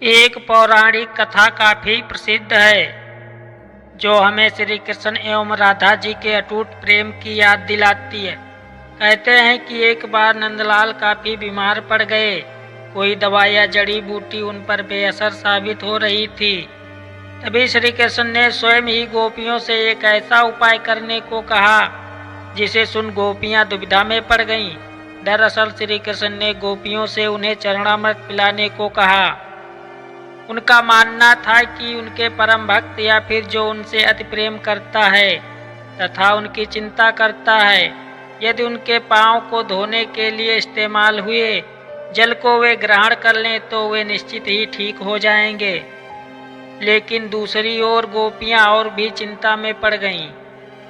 एक पौराणिक कथा काफी प्रसिद्ध है जो हमें श्री कृष्ण एवं राधा जी के अटूट प्रेम की याद दिलाती है। कहते हैं कि एक बार नंदलाल काफी बीमार पड़ गए। कोई दवा या जड़ी बूटी उन पर बेअसर साबित हो रही थी। तभी श्री कृष्ण ने स्वयं ही गोपियों से एक ऐसा उपाय करने को कहा जिसे सुन गोपियां दुविधा में पड़ गईं। दरअसल श्री कृष्ण ने गोपियों से उन्हें चरणामृत पिलाने को कहा। उनका मानना था कि उनके परम भक्त या फिर जो उनसे अति प्रेम करता है तथा उनकी चिंता करता है, यदि उनके पांव को धोने के लिए इस्तेमाल हुए जल को वे ग्रहण कर लें तो वे निश्चित ही ठीक हो जाएंगे। लेकिन दूसरी ओर गोपियां और भी चिंता में पड़ गईं।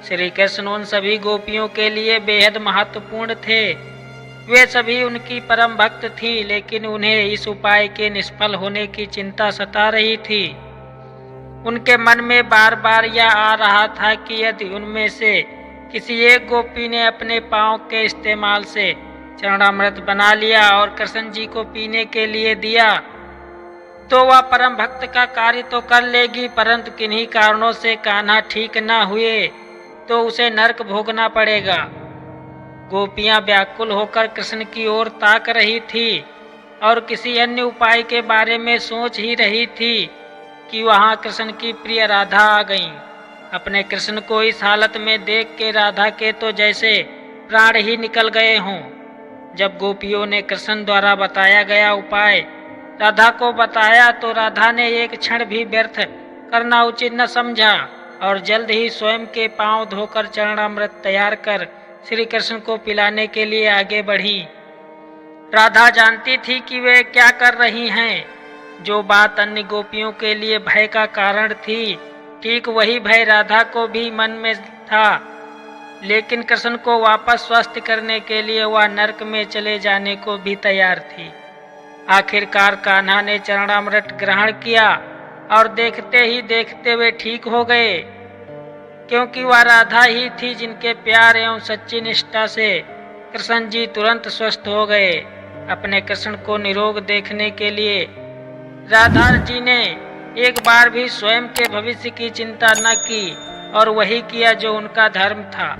श्री कृष्ण उन सभी गोपियों के लिए बेहद महत्वपूर्ण थे। वे सभी उनकी परम भक्त थीं, लेकिन उन्हें इस उपाय के निष्फल होने की चिंता सता रही थी। उनके मन में बार बार यह आ रहा था कि यदि उनमें से किसी एक गोपी ने अपने पांव के इस्तेमाल से चरणामृत बना लिया और कृष्ण जी को पीने के लिए दिया तो वह परम भक्त का कार्य तो कर लेगी, परंतु किन्हीं कारणों से कान्हा ठीक न हुए तो उसे नरक भोगना पड़ेगा। गोपियां व्याकुल होकर कृष्ण की ओर ताक रही थी और किसी अन्य उपाय के बारे में सोच ही रही थी कि वहां कृष्ण की प्रिय राधा आ गईं। अपने कृष्ण को इस हालत में देख के राधा के तो जैसे प्राण ही निकल गए हों। जब गोपियों ने कृष्ण द्वारा बताया गया उपाय राधा को बताया तो राधा ने एक क्षण भी व्यर्थ करना उचित न समझा और जल्द ही स्वयं के पांव धोकर चरणामृत तैयार कर श्री कृष्ण को पिलाने के लिए आगे बढ़ी। राधा जानती थी कि वे क्या कर रही हैं। जो बात अन्य गोपियों के लिए भय का कारण थी, ठीक वही भय राधा को भी मन में था। लेकिन कृष्ण को वापस स्वस्थ करने के लिए वह नरक में चले जाने को भी तैयार थी। आखिरकार कान्हा ने चरणामृत ग्रहण किया और देखते ही देखते वे ठीक हो गए, क्योंकि वह राधा ही थी जिनके प्यार एवं सच्ची निष्ठा से कृष्ण जी तुरंत स्वस्थ हो गए। अपने कृष्ण को निरोग देखने के लिए राधा जी ने एक बार भी स्वयं के भविष्य की चिंता न की और वही किया जो उनका धर्म था।